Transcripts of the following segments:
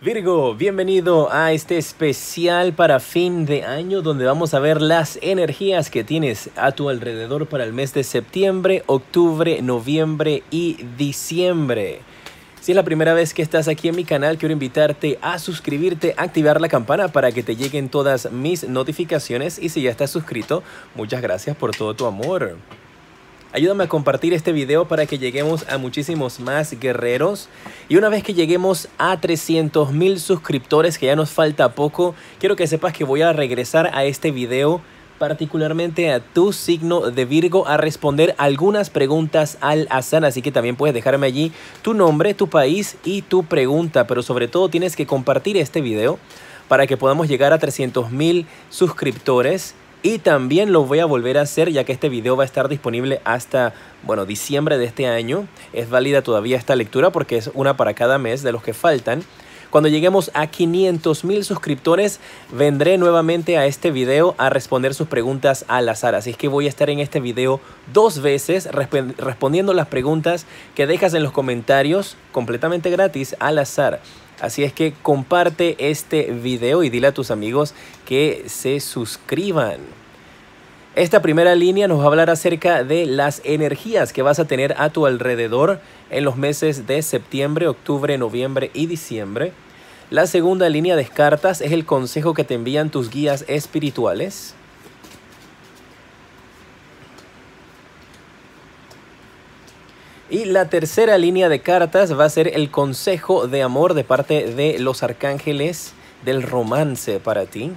Virgo, bienvenido a este especial para fin de año donde vamos a ver las energías que tienes a tu alrededor para el mes de septiembre, octubre, noviembre y diciembre. Si es la primera vez que estás aquí en mi canal, quiero invitarte a suscribirte, activar la campana para que te lleguen todas mis notificaciones y si ya estás suscrito, muchas gracias por todo tu amor. Ayúdame a compartir este video para que lleguemos a muchísimos más guerreros. Y una vez que lleguemos a 300,000 suscriptores, que ya nos falta poco, quiero que sepas que voy a regresar a este video, particularmente a tu signo de Virgo, a responder algunas preguntas al azar. Así que también puedes dejarme allí tu nombre, tu país y tu pregunta. Pero sobre todo tienes que compartir este video para que podamos llegar a 300,000 suscriptores. Y también lo voy a volver a hacer ya que este video va a estar disponible hasta, bueno, diciembre de este año. Es válida todavía esta lectura porque es una para cada mes de los que faltan. Cuando lleguemos a 500,000 suscriptores, vendré nuevamente a este video a responder sus preguntas al azar. Así es que voy a estar en este video 2 veces respondiendo las preguntas que dejas en los comentarios completamente gratis al azar. Así es que comparte este video y dile a tus amigos que se suscriban. Esta primera línea nos va a hablar acerca de las energías que vas a tener a tu alrededor en los meses de septiembre, octubre, noviembre y diciembre. La segunda línea de cartas es el consejo que te envían tus guías espirituales. Y la tercera línea de cartas va a ser el consejo de amor de parte de los arcángeles del romance para ti.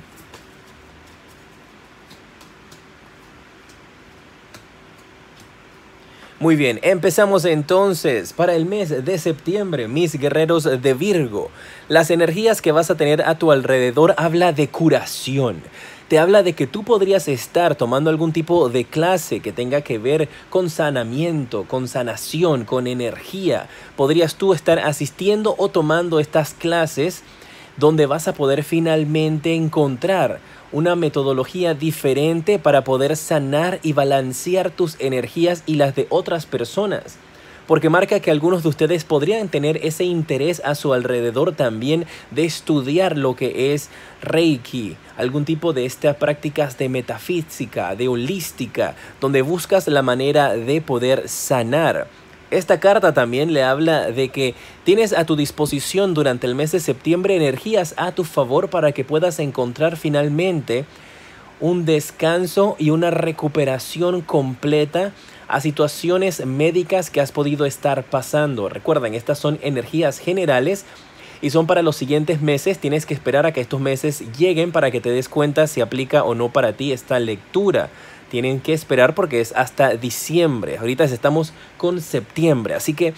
Muy bien, empezamos entonces para el mes de septiembre, mis guerreros de Virgo. Las energías que vas a tener a tu alrededor habla de curación. Te habla de que tú podrías estar tomando algún tipo de clase que tenga que ver con sanamiento, con sanación, con energía. Podrías tú estar asistiendo o tomando estas clases donde vas a poder finalmente encontrar una metodología diferente para poder sanar y balancear tus energías y las de otras personas. Porque marca que algunos de ustedes podrían tener ese interés a su alrededor también de estudiar lo que es Reiki, algún tipo de estas prácticas de metafísica, de holística, donde buscas la manera de poder sanar. Esta carta también le habla de que tienes a tu disposición durante el mes de septiembre energías a tu favor para que puedas encontrar finalmente un descanso y una recuperación completa a situaciones médicas que has podido estar pasando. Recuerden, estas son energías generales y son para los siguientes meses. Tienes que esperar a que estos meses lleguen para que te des cuenta si aplica o no para ti esta lectura. Tienen que esperar porque es hasta diciembre. Ahorita estamos con septiembre, así que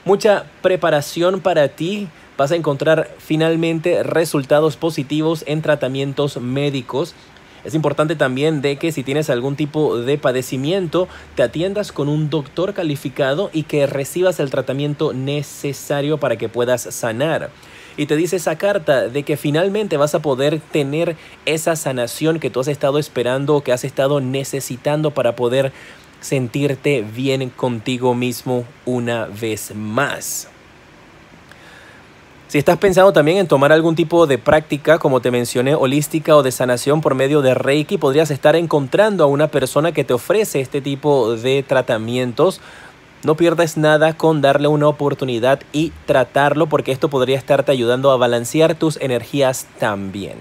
mucha preparación para ti. Vas a encontrar finalmente resultados positivos en tratamientos médicos. Es importante también de que si tienes algún tipo de padecimiento, te atiendas con un doctor calificado y que recibas el tratamiento necesario para que puedas sanar. Y te dice esa carta de que finalmente vas a poder tener esa sanación que tú has estado esperando o que has estado necesitando para poder sentirte bien contigo mismo una vez más. Si estás pensando también en tomar algún tipo de práctica, como te mencioné, holística o de sanación por medio de Reiki, podrías estar encontrando a una persona que te ofrece este tipo de tratamientos. No pierdas nada con darle una oportunidad y tratarlo porque esto podría estarte ayudando a balancear tus energías también.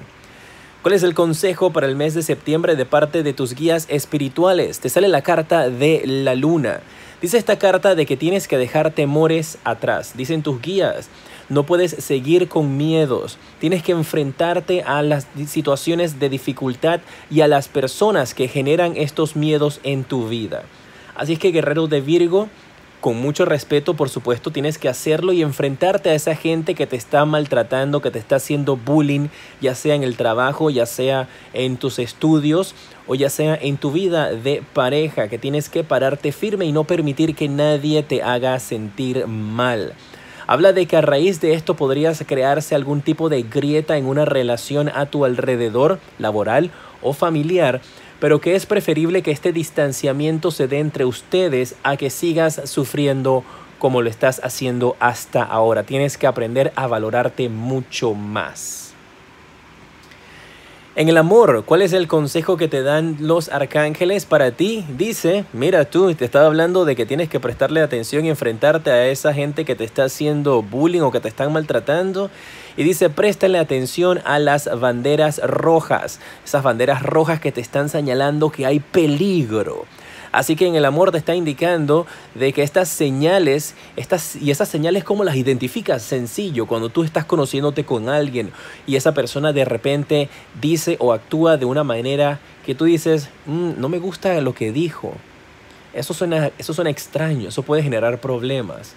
¿Cuál es el consejo para el mes de septiembre de parte de tus guías espirituales? Te sale la carta de la luna. Dice esta carta de que tienes que dejar temores atrás. Dicen tus guías, no puedes seguir con miedos. Tienes que enfrentarte a las situaciones de dificultad y a las personas que generan estos miedos en tu vida. Así es que, guerrero de Virgo, con mucho respeto, por supuesto, tienes que hacerlo y enfrentarte a esa gente que te está maltratando, que te está haciendo bullying, ya sea en el trabajo, ya sea en tus estudios o ya sea en tu vida de pareja, que tienes que pararte firme y no permitir que nadie te haga sentir mal. Habla de que a raíz de esto podrías crearse algún tipo de grieta en una relación a tu alrededor, laboral o familiar, pero que es preferible que este distanciamiento se dé entre ustedes a que sigas sufriendo como lo estás haciendo hasta ahora. Tienes que aprender a valorarte mucho más. En el amor, ¿cuál es el consejo que te dan los arcángeles para ti? Dice, mira tú, te estaba hablando de que tienes que prestarle atención y enfrentarte a esa gente que te está haciendo bullying o que te están maltratando. Y dice, préstale atención a las banderas rojas. Esas banderas rojas que te están señalando que hay peligro. Así que en el amor te está indicando de que estas señales, esas señales, ¿cómo las identificas? Sencillo, cuando tú estás conociéndote con alguien y esa persona de repente dice o actúa de una manera que tú dices, no me gusta lo que dijo. Eso suena extraño, eso puede generar problemas.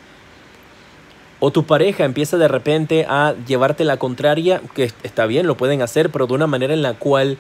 O tu pareja empieza de repente a llevarte la contraria, que está bien, lo pueden hacer, pero de una manera en la cual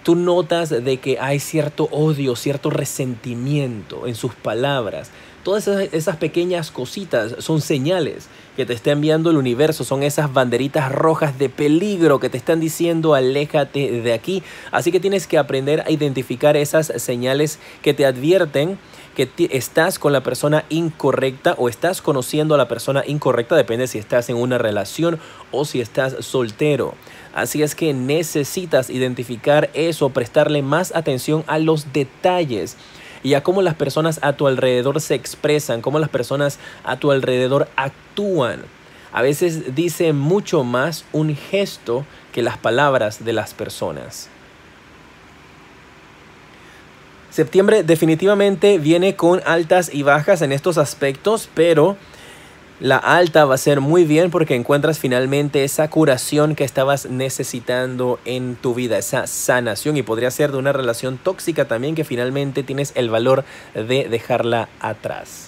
tú notas de que hay cierto odio, cierto resentimiento en sus palabras. Todas esas pequeñas cositas son señales que te está enviando el universo. Son esas banderitas rojas de peligro que te están diciendo aléjate de aquí. Así que tienes que aprender a identificar esas señales que te advierten que estás con la persona incorrecta o estás conociendo a la persona incorrecta. Depende si estás en una relación o si estás soltero. Así es que necesitas identificar eso, prestarle más atención a los detalles y a cómo las personas a tu alrededor se expresan, cómo las personas a tu alrededor actúan. A veces dice mucho más un gesto que las palabras de las personas. Septiembre definitivamente viene con altas y bajas en estos aspectos, pero la alta va a ser muy bien porque encuentras finalmente esa curación que estabas necesitando en tu vida, esa sanación, y podría ser de una relación tóxica también que finalmente tienes el valor de dejarla atrás.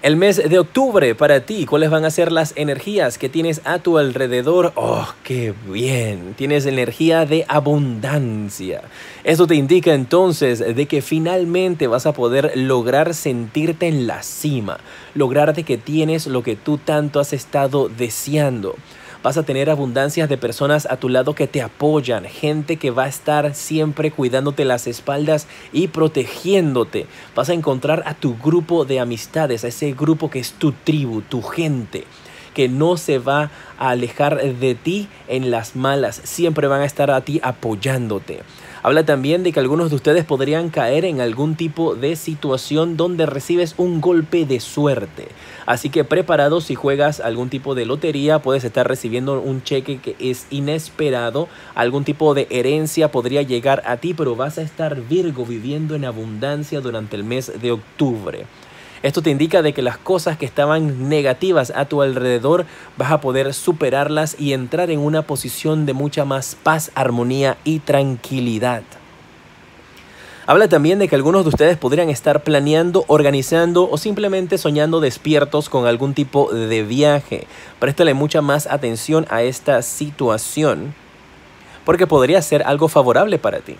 El mes de octubre para ti, ¿cuáles van a ser las energías que tienes a tu alrededor? ¡Oh, qué bien! Tienes energía de abundancia. Esto te indica entonces de que finalmente vas a poder lograr sentirte en la cima, lograr de que tienes lo que tú tanto has estado deseando. Vas a tener abundancias de personas a tu lado que te apoyan, gente que va a estar siempre cuidándote las espaldas y protegiéndote. Vas a encontrar a tu grupo de amistades, a ese grupo que es tu tribu, tu gente, que no se va a alejar de ti en las malas, siempre van a estar a ti apoyándote. Habla también de que algunos de ustedes podrían caer en algún tipo de situación donde recibes un golpe de suerte. Así que preparado, si juegas algún tipo de lotería, puedes estar recibiendo un cheque que es inesperado. Algún tipo de herencia podría llegar a ti, pero vas a estar Virgo viviendo en abundancia durante el mes de octubre. Esto te indica de que las cosas que estaban negativas a tu alrededor vas a poder superarlas y entrar en una posición de mucha más paz, armonía y tranquilidad. Habla también de que algunos de ustedes podrían estar planeando, organizando o simplemente soñando despiertos con algún tipo de viaje. Préstale mucha más atención a esta situación porque podría ser algo favorable para ti.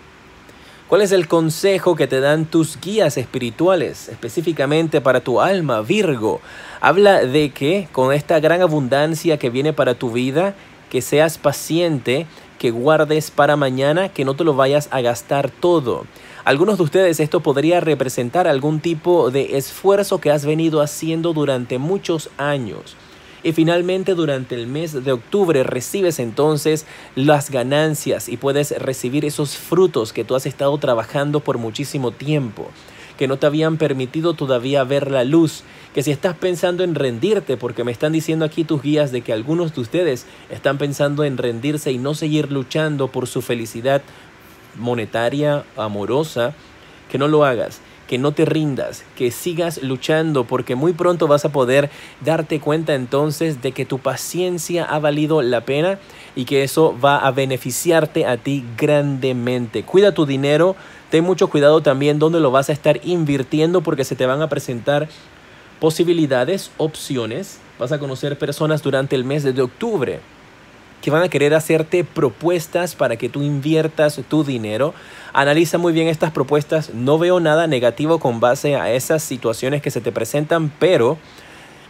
¿Cuál es el consejo que te dan tus guías espirituales, específicamente para tu alma, Virgo? Habla de que con esta gran abundancia que viene para tu vida, que seas paciente, que guardes para mañana, que no te lo vayas a gastar todo. Algunos de ustedes esto podría representar algún tipo de esfuerzo que has venido haciendo durante muchos años. Y finalmente durante el mes de octubre recibes entonces las ganancias y puedes recibir esos frutos que tú has estado trabajando por muchísimo tiempo, que no te habían permitido todavía ver la luz, que si estás pensando en rendirte, porque me están diciendo aquí tus guías de que algunos de ustedes están pensando en rendirse y no seguir luchando por su felicidad monetaria, amorosa, que no lo hagas. Que no te rindas, que sigas luchando porque muy pronto vas a poder darte cuenta entonces de que tu paciencia ha valido la pena y que eso va a beneficiarte a ti grandemente. Cuida tu dinero, ten mucho cuidado también dónde lo vas a estar invirtiendo porque se te van a presentar posibilidades, opciones. Vas a conocer personas durante el mes de octubre que van a querer hacerte propuestas para que tú inviertas tu dinero. Analiza muy bien estas propuestas. No veo nada negativo con base a esas situaciones que se te presentan, pero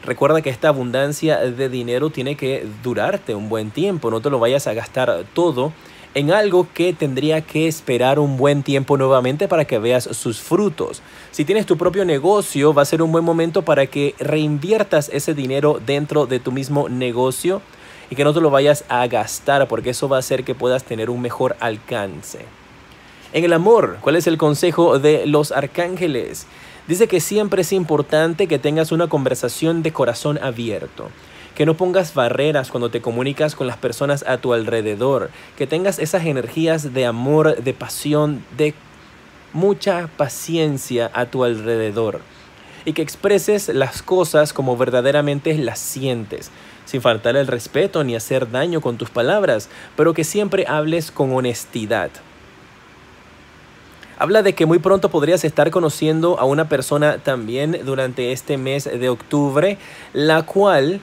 recuerda que esta abundancia de dinero tiene que durarte un buen tiempo. No te lo vayas a gastar todo en algo que tendría que esperar un buen tiempo nuevamente para que veas sus frutos. Si tienes tu propio negocio, va a ser un buen momento para que reinviertas ese dinero dentro de tu mismo negocio y que no te lo vayas a gastar, porque eso va a hacer que puedas tener un mejor alcance. En el amor, ¿cuál es el consejo de los arcángeles? Dice que siempre es importante que tengas una conversación de corazón abierto, que no pongas barreras cuando te comunicas con las personas a tu alrededor, que tengas esas energías de amor, de pasión, de mucha paciencia a tu alrededor y que expreses las cosas como verdaderamente las sientes, sin faltar el respeto ni hacer daño con tus palabras, pero que siempre hables con honestidad. Habla de que muy pronto podrías estar conociendo a una persona también durante este mes de octubre, la cual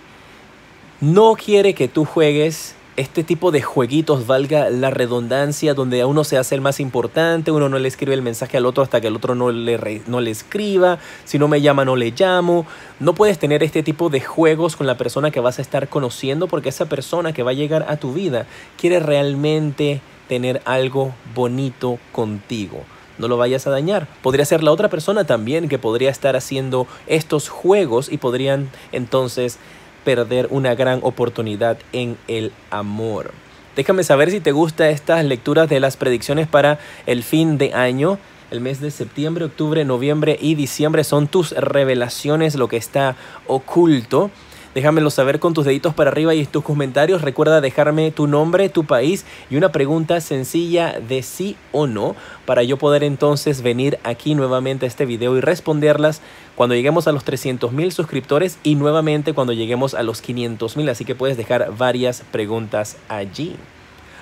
no quiere que tú juegues este tipo de jueguitos, valga la redundancia, donde a uno se hace el más importante, uno no le escribe el mensaje al otro hasta que el otro no le escriba, si no me llama no le llamo. No puedes tener este tipo de juegos con la persona que vas a estar conociendo, porque esa persona que va a llegar a tu vida quiere realmente tener algo bonito contigo. No lo vayas a dañar. Podría ser la otra persona también que podría estar haciendo estos juegos y podrían entonces perder una gran oportunidad en el amor. Déjame saber si te gustan estas lecturas de las predicciones para el fin de año. El mes de septiembre, octubre, noviembre y diciembre son tus revelaciones, lo que está oculto. Déjamelo saber con tus deditos para arriba y en tus comentarios. Recuerda dejarme tu nombre, tu país y una pregunta sencilla de sí o no para yo poder entonces venir aquí nuevamente a este video y responderlas cuando lleguemos a los 300,000 suscriptores y nuevamente cuando lleguemos a los 500,000. Así que puedes dejar varias preguntas allí.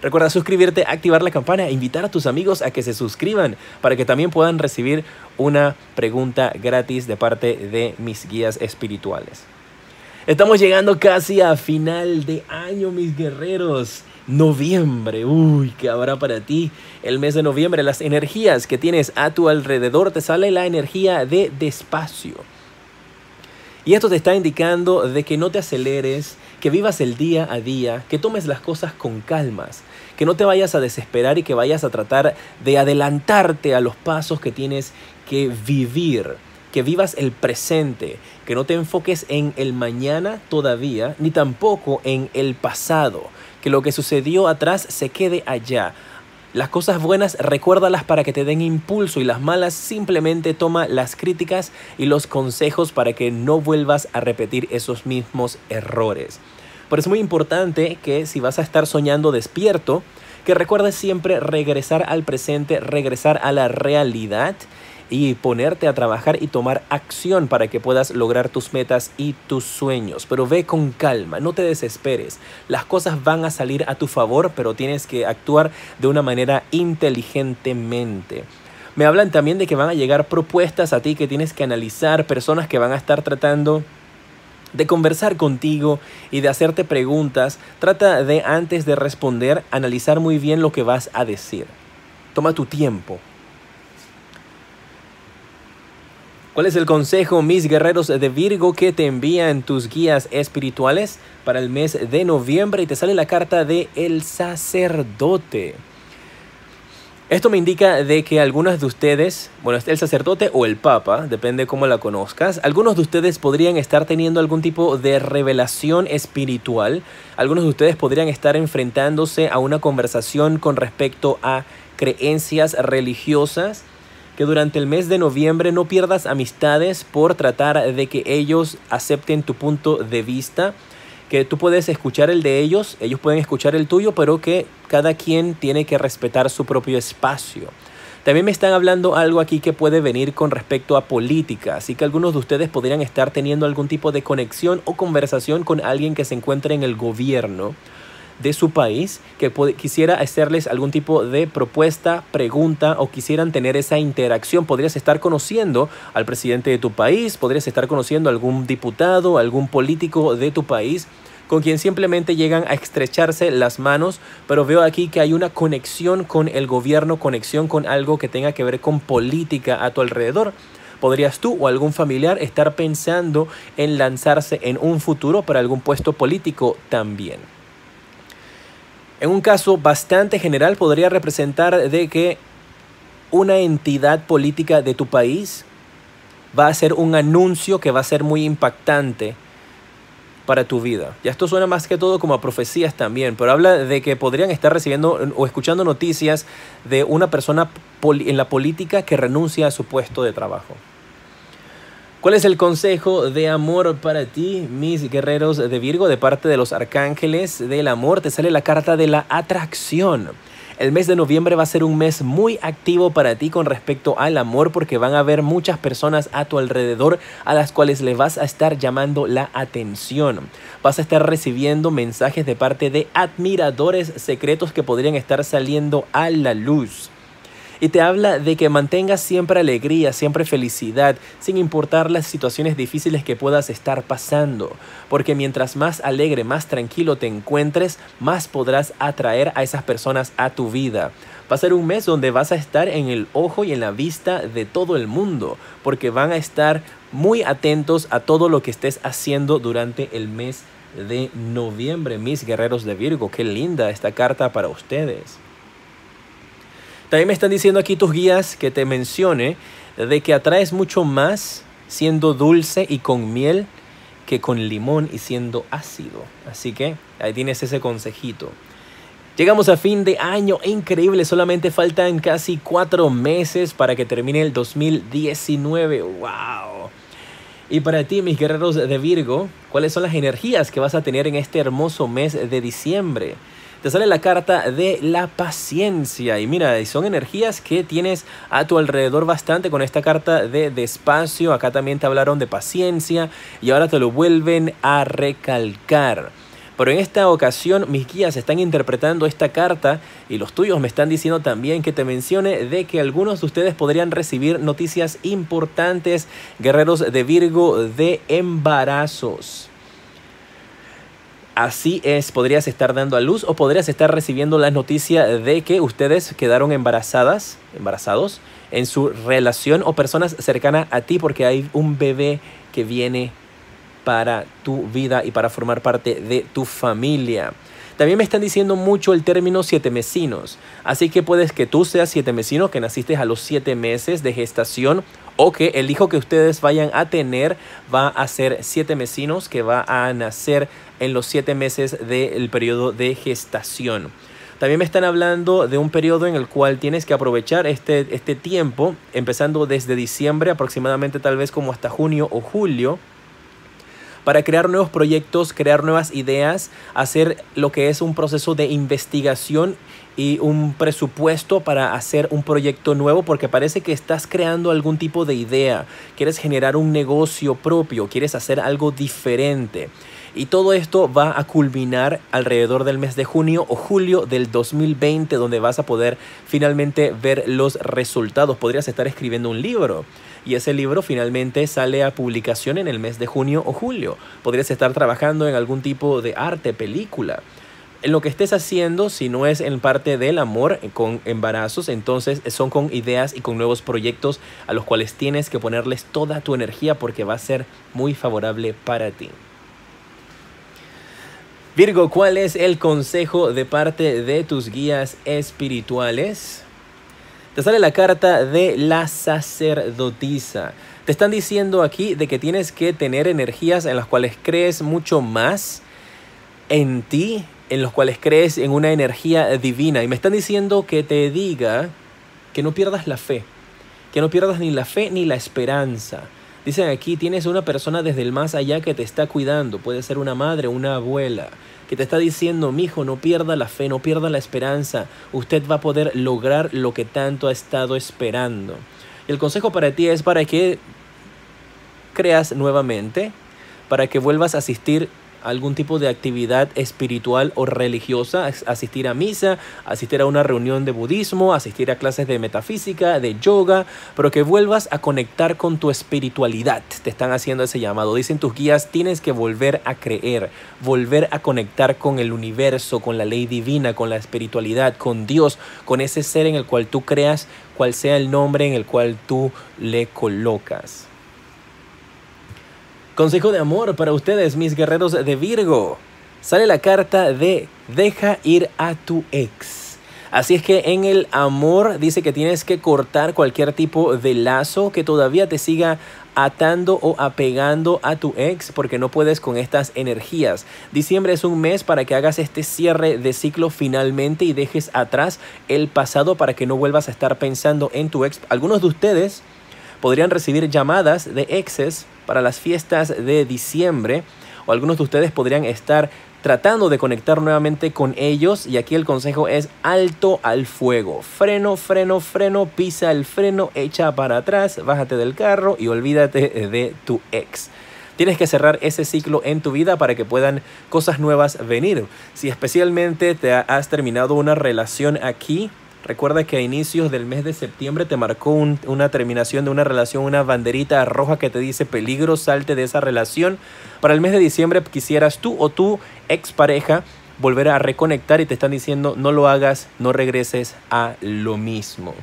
Recuerda suscribirte, activar la campana e invitar a tus amigos a que se suscriban para que también puedan recibir una pregunta gratis de parte de mis guías espirituales. Estamos llegando casi a final de año, mis guerreros. Noviembre, uy, ¿qué habrá para ti? El mes de noviembre, las energías que tienes a tu alrededor, te sale la energía de despacio. Y esto te está indicando de que no te aceleres, que vivas el día a día, que tomes las cosas con calmas, que no te vayas a desesperar y que vayas a tratar de adelantarte a los pasos que tienes que vivir. Que vivas el presente, que no te enfoques en el mañana todavía, ni tampoco en el pasado, que lo que sucedió atrás se quede allá. Las cosas buenas recuérdalas para que te den impulso y las malas simplemente toma las críticas y los consejos para que no vuelvas a repetir esos mismos errores. Por eso es muy importante que si vas a estar soñando despierto, que recuerdes siempre regresar al presente, regresar a la realidad y ponerte a trabajar y tomar acción para que puedas lograr tus metas y tus sueños. Pero ve con calma, no te desesperes. Las cosas van a salir a tu favor, pero tienes que actuar de una manera inteligentemente. Me hablan también de que van a llegar propuestas a ti que tienes que analizar, personas que van a estar tratando de conversar contigo y de hacerte preguntas. Trata de, antes de responder, analizar muy bien lo que vas a decir. Toma tu tiempo. ¿Cuál es el consejo, mis guerreros de Virgo, que te envían tus guías espirituales para el mes de noviembre? Y te sale la carta de el sacerdote. Esto me indica de que algunos de ustedes, bueno, el sacerdote o el papa, depende cómo la conozcas, algunos de ustedes podrían estar teniendo algún tipo de revelación espiritual. Algunos de ustedes podrían estar enfrentándose a una conversación con respecto a creencias religiosas. Que durante el mes de noviembre no pierdas amistades por tratar de que ellos acepten tu punto de vista, que tú puedes escuchar el de ellos, ellos pueden escuchar el tuyo, pero que cada quien tiene que respetar su propio espacio. También me están hablando algo aquí que puede venir con respecto a política, así que algunos de ustedes podrían estar teniendo algún tipo de conexión o conversación con alguien que se encuentre en el gobierno de su país, que quisiera hacerles algún tipo de propuesta, pregunta o quisieran tener esa interacción. Podrías estar conociendo al presidente de tu país, podrías estar conociendo a algún diputado, algún político de tu país, con quien simplemente llegan a estrecharse las manos, pero veo aquí que hay una conexión con el gobierno, conexión con algo que tenga que ver con política a tu alrededor. Podrías tú o algún familiar estar pensando en lanzarse en un futuro para algún puesto político también. En un caso bastante general podría representar de que una entidad política de tu país va a hacer un anuncio que va a ser muy impactante para tu vida. Ya esto suena más que todo como a profecías también, pero habla de que podrían estar recibiendo o escuchando noticias de una persona en la política que renuncia a su puesto de trabajo. ¿Cuál es el consejo de amor para ti, mis guerreros de Virgo? De parte de los arcángeles del amor te sale la carta de la atracción. El mes de noviembre va a ser un mes muy activo para ti con respecto al amor, porque van a haber muchas personas a tu alrededor a las cuales le vas a estar llamando la atención. Vas a estar recibiendo mensajes de parte de admiradores secretos que podrían estar saliendo a la luz. Y te habla de que mantengas siempre alegría, siempre felicidad, sin importar las situaciones difíciles que puedas estar pasando. Porque mientras más alegre, más tranquilo te encuentres, más podrás atraer a esas personas a tu vida. Va a ser un mes donde vas a estar en el ojo y en la vista de todo el mundo, porque van a estar muy atentos a todo lo que estés haciendo durante el mes de noviembre. Mis guerreros de Virgo, qué linda esta carta para ustedes. También me están diciendo aquí tus guías que te mencione de que atraes mucho más siendo dulce y con miel que con limón y siendo ácido. Así que ahí tienes ese consejito. Llegamos a fin de año, increíble, solamente faltan casi 4 meses para que termine el 2019. ¡Wow! Y para ti, mis guerreros de Virgo, ¿cuáles son las energías que vas a tener en este hermoso mes de diciembre? Te sale la carta de la paciencia y mira, son energías que tienes a tu alrededor bastante con esta carta de despacio. Acá también te hablaron de paciencia y ahora te lo vuelven a recalcar. Pero en esta ocasión mis guías están interpretando esta carta y los tuyos me están diciendo también que te mencione de que algunos de ustedes podrían recibir noticias importantes, guerreros de Virgo, de embarazos. Así es, podrías estar dando a luz o podrías estar recibiendo la noticia de que ustedes quedaron embarazados en su relación o personas cercanas a ti, porque hay un bebé que viene para tu vida y para formar parte de tu familia. También me están diciendo mucho el término 7 mesinos, así que puedes que tú seas 7 mesino, que naciste a los 7 meses de gestación, o que el hijo que ustedes vayan a tener va a ser 7 mesinos, que va a nacer en los 7 meses del periodo de gestación. También me están hablando de un periodo en el cual tienes que aprovechar este tiempo, empezando desde diciembre aproximadamente, tal vez como hasta junio o julio, para crear nuevos proyectos, crear nuevas ideas, hacer lo que es un proceso de investigación y un presupuesto para hacer un proyecto nuevo, porque parece que estás creando algún tipo de idea, quieres generar un negocio propio, quieres hacer algo diferente. Y todo esto va a culminar alrededor del mes de junio o julio del 2020, donde vas a poder finalmente ver los resultados. Podrías estar escribiendo un libro y ese libro finalmente sale a publicación en el mes de junio o julio. Podrías estar trabajando en algún tipo de arte, película. En lo que estés haciendo, si no es en parte del amor con embarazos, entonces son con ideas y con nuevos proyectos a los cuales tienes que ponerles toda tu energía, porque va a ser muy favorable para ti. Virgo, ¿cuál es el consejo de parte de tus guías espirituales? Te sale la carta de la sacerdotisa. Te están diciendo aquí de que tienes que tener energías en las cuales crees mucho más en ti, en los cuales crees en una energía divina. Y me están diciendo que te diga que no pierdas la fe, que no pierdas ni la fe ni la esperanza. Dicen aquí, tienes una persona desde el más allá que te está cuidando. Puede ser una madre, una abuela, que te está diciendo: mijo, no pierda la fe, no pierda la esperanza. Usted va a poder lograr lo que tanto ha estado esperando. Y el consejo para ti es para que creas nuevamente, para que vuelvas a asistir a algún tipo de actividad espiritual o religiosa, asistir a misa, asistir a una reunión de budismo, asistir a clases de metafísica, de yoga, pero que vuelvas a conectar con tu espiritualidad. Te están haciendo ese llamado. Dicen tus guías, tienes que volver a creer, volver a conectar con el universo, con la ley divina, con la espiritualidad, con Dios, con ese ser en el cual tú creas, cual sea el nombre en el cual tú le colocas. Consejo de amor para ustedes, mis guerreros de Virgo. sale la carta de deja ir a tu ex. Así es que en el amor dice que tienes que cortar cualquier tipo de lazo que todavía te siga atando o apegando a tu ex, porque no puedes con estas energías. Diciembre es un mes para que hagas este cierre de ciclo finalmente y dejes atrás el pasado para que no vuelvas a estar pensando en tu ex. Algunos de ustedes podrían recibir llamadas de exes para las fiestas de diciembre, o algunos de ustedes podrían estar tratando de conectar nuevamente con ellos, y aquí el consejo es alto al fuego. Freno, freno, freno, pisa el freno, echa para atrás, bájate del carro y olvídate de tu ex. Tienes que cerrar ese ciclo en tu vida para que puedan cosas nuevas venir. Si especialmente te has terminado una relación aquí, recuerda que a inicios del mes de septiembre te marcó una terminación de una relación, una banderita roja que te dice peligro, salte de esa relación. Para el mes de diciembre quisieras tú o tu expareja volver a reconectar y te están diciendo no lo hagas, no regreses a lo mismo.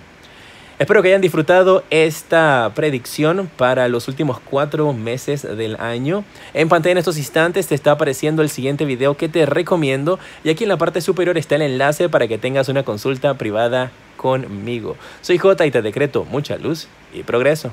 Espero que hayan disfrutado esta predicción para los últimos 4 meses del año. En pantalla en estos instantes te está apareciendo el siguiente video que te recomiendo. Y aquí en la parte superior está el enlace para que tengas una consulta privada conmigo. Soy J y te decreto mucha luz y progreso.